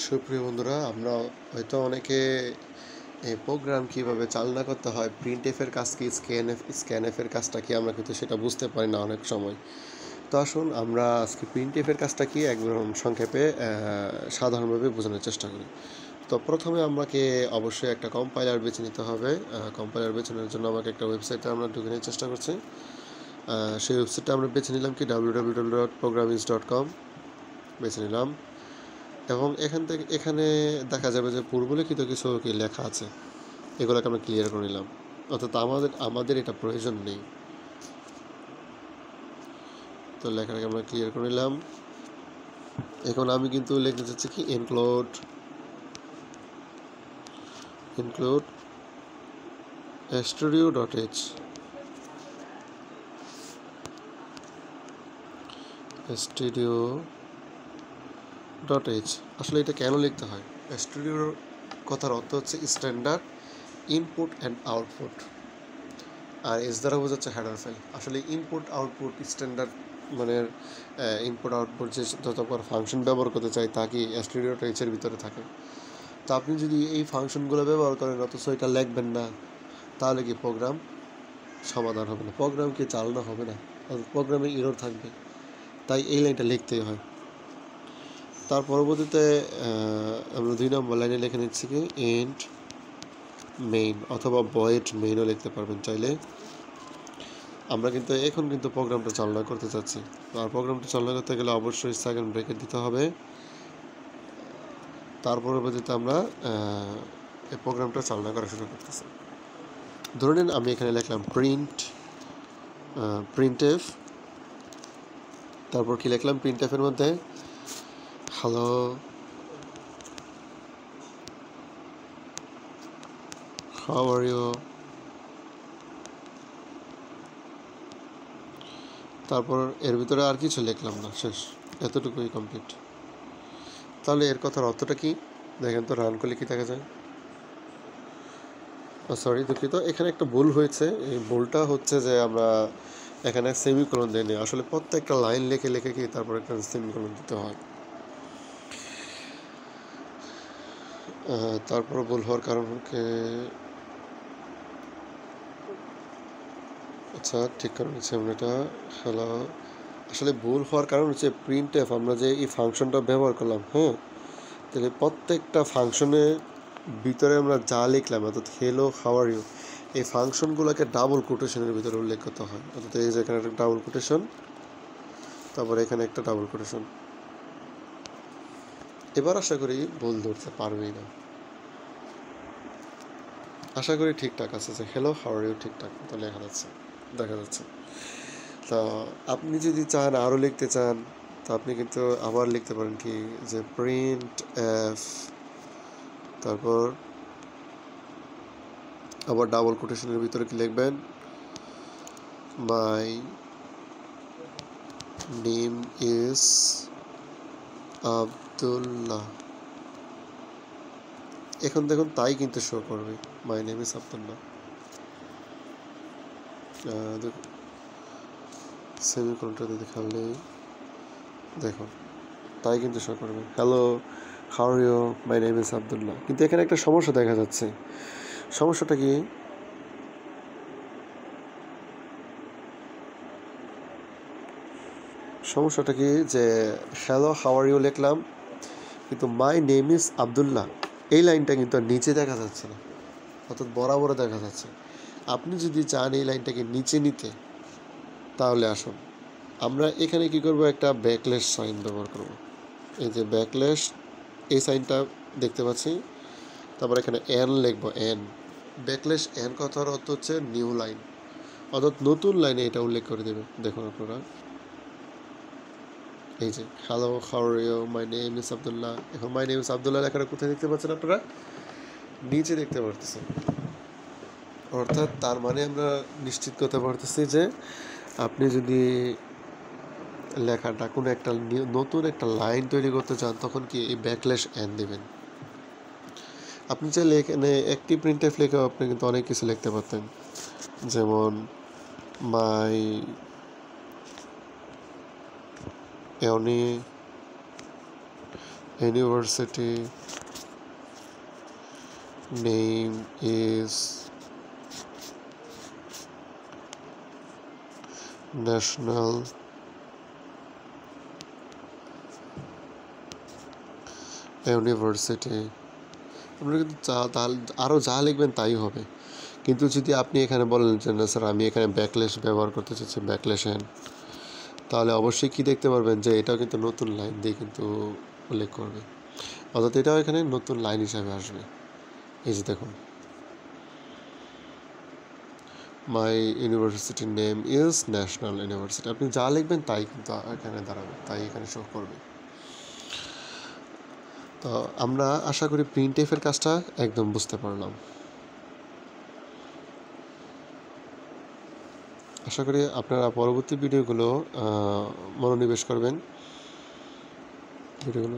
সুপ্রিয় বন্ধুরা, আমরা হয়তো অনেকে এই প্রোগ্রাম কীভাবে চালনা করতে হয়, প্রিন্ট এফের কাজ কি, স্ক্যান এফের কাজটা কি, আমরা কিন্তু সেটা বুঝতে পারি না অনেক সময়। তো আসুন আমরা আজকে প্রিন্ট এফের কাজটা কি একদম সংক্ষেপে সাধারণভাবে বোঝানোর চেষ্টা করি। তো প্রথমে আমাকে অবশ্যই একটা কম্পাইলার বেছে নিতে হবে। কম্পাইলার বেছে নেওয়ার জন্য আমাকে একটা ওয়েবসাইটে আমরা ঢুকে নেওয়ার চেষ্টা করছি। সেই ওয়েবসাইটটা আমরা বেছে নিলাম কি www.programmings.com বেছে নিলাম, এবং এখানে দেখা যাবে যে পূর্বলিখিত কিছু কি লেখা আছে, এগুলোকে আমরা ক্লিয়ার করে নিলাম। অর্থাৎ আমাদের এটা প্রয়োজন নেই। তো লেখাটাকে আমরা ক্লিয়ার করে নিলাম। এখন আমি কিন্তু লিখতে চাচ্ছি কি ইনক্লুড studio.h studio.h আসলে এটা কেন লিখতে হয়? স্টুডিওর কথার অর্থ হচ্ছে স্ট্যান্ডার্ড ইনপুট অ্যান্ড আউটপুট, আর এস দ্বারা বোঝাচ্ছে হেডার ফাইল। আসলে ইনপুট আউটপুট স্ট্যান্ডার্ড মানে ইনপুট আউটপুট যে যত ফাংশন ব্যবহার করতে চাই তা কি স্টুডিও.h-এর ভিতরে থাকে। তো আপনি যদি এই ফাংশনগুলো ব্যবহার করেন অথচ এটা লিখবেন না, তাহলে কি প্রোগ্রাম সমাধান হবে না, প্রোগ্রাম কি চালানো হবে না, প্রোগ্রামে এরর থাকবে। তাই এই লাইনটা লিখতেই হয়। তার পরবর্তীতে আমরা 2 নম্বর লাইনে লিখে নিচ্ছি কি ইন্ট মেইন অথবা ভয়েড মেইনও লিখতে পারবেন চাইলে। আমরা কিন্তু এখন প্রোগ্রামটা চালনা করতে চাচ্ছি। আর প্রোগ্রামটা চালনা করতে গেলে অবশ্যই সেকেন্ড ব্রেকেট দিতে হবে। তার পরবর্তীতে আমরা এই প্রোগ্রামটা চালনা করা শুরু করতেছি। ধরে নিন আমি এখানে লিখলাম প্রিন্টএফ, তারপর কি লিখলাম প্রিন্টএফের মধ্যে হ্যালো হাউ আর ইউ, তারপর এর ভিতরে আর কিছু লিখলাম না, শেষ, এতটুকুই কমপ্লিট। তাহলে এর কথার অর্থটা কি দেখেন তো, রান করলে কি দেখা যায়? সরি, দুঃখিত, এখানে একটা ভুল হয়েছে। এই ভুলটা হচ্ছে যে আমরা এখানে সেমিকোলন দিইনি। আসলে প্রত্যেকটা লাইন লিখে লিখে কি তারপর একটা সেমিকোলন দিতে হয়। তারপর ভুল হওয়ার কারণ আচ্ছা ঠিক কারণ হচ্ছে আমরা এটা হ্যালো, আসলে ভুল হওয়ার কারণ হচ্ছে প্রিন্টএফ আমরা যে এই ফাংশনটা ব্যবহার করলাম, তাহলে প্রত্যেকটা ফাংশনের ভিতরে আমরা যা লিখলাম, অর্থাৎ হ্যালো হাউ আর ইউ, এই ফাংশনগুলোকে ডাবল কোটেশনের ভিতরে উল্লেখ করতে হয়। অর্থাৎ এই যে এখানে একটা ডাবল কোটেশন, তারপরে এখানে একটা ডাবল কোটেশন। এবার আশা করি ভুল ধরতে পারবেই না, আশা করি ঠিকঠাক আছে, যে হ্যালো হাউ আর ইউ ঠিকঠাক তো লেখা যাচ্ছে, দেখা যাচ্ছে। তা আপনি যদি চান আরও লিখতে চান, তো আপনি কিন্তু আবার লিখতে পারেন কি যে প্রিন্ট এফ, তারপর আবার ডাবল কোটেশনের ভিতরে কি লিখবেন, মাই নেম ইজ আব্দুল্লাহ। এখন দেখুন তাই কিন্তু শো করবে, মাই নেম ইজ আব্দুল্লাহ। সেমিকোলনটা দিতে খালি দেখুন তাই কিন্তু শো করবে, hello how are you, my name is Abdullah. কিন্তু এখানে একটা সমস্যা দেখা যাচ্ছে। সমস্যাটা কি? সমস্যাটা কি যে হ্যালো হাউ আর ইউ লিখলাম, কিন্তু মাই নেম ইজ আব্দুল্লাহ এই লাইনটা কিন্তু নিচে দেখা যাচ্ছে না, অর্থাৎ বরাবর দেখা যাচ্ছে। আপনি যদি চান এই লাইনটাকে নিচে নিতে, তাহলে আসুন আমরা এখানে কি করব, একটা ব্যাকলেস সাইন ব্যবহার করব। এই যে ব্যাকলেস, এই সাইনটা দেখতে পাচ্ছি, তারপর এখানে এন লিখবো, এন ব্যাকলেস এন কথার অর্থ হচ্ছে নিউ লাইন, অর্থাৎ নতুন লাইনে এটা উল্লেখ করে দেবে। দেখুন আপনারা এই যে hello how are you, my name is Abdullah. এখন মাই নেম ইজ আব্দুল্লাহ লেখাটা কোথায় দেখতে পাচ্ছেন আপনারা? নিচে দেখতে পারতেছেন। অর্থাৎ তার মানে আমরা নিশ্চিত করতে পারতেছি যে আপনি যদি লেখাটা কোনো একটা নতুন একটা লাইন তৈরি করতে চান, তখন কি এই ব্যাকলেস এন দেবেন। আপনি চাইলে এখানে একটি প্রিন্টএফ লেখেও আপনি কিন্তু অনেক কিছু লিখতে পারতেন, যেমন my university name is national university. আপনারা কিন্তু তাহলে আরও যা লিখবেন তাই হবে, কিন্তু যদি আপনি এখানে বলেন যে না স্যার আমি এখানে ব্যাকলেস ব্যবহার করতে চাচ্ছি, ব্যাকলেস এন, তাহলে অবশ্যই কি দেখতে পারবেন যে এটাও কিন্তু নতুন লাইন দিয়ে কিন্তু উল্লেখ করবে, অর্থাৎ এটাও এখানে নতুন লাইন হিসাবে আসবে। এই যে দেখুন, মাই ইউনিভার্সিটির নেম ইজ ন্যাশনাল ইউনিভার্সিটি, আপনি যা লিখবেন তাই কিন্তু এখানে দাঁড়াবে, তাই এখানে শো করবে। তো আমরা আশা করি প্রিন্ট এফের কাজটা একদম বুঝতে পারলাম। আশা করি আপনারা পরবর্তী ভিডিওগুলো মনোনিবেশ করবেন ভিডিওগুলো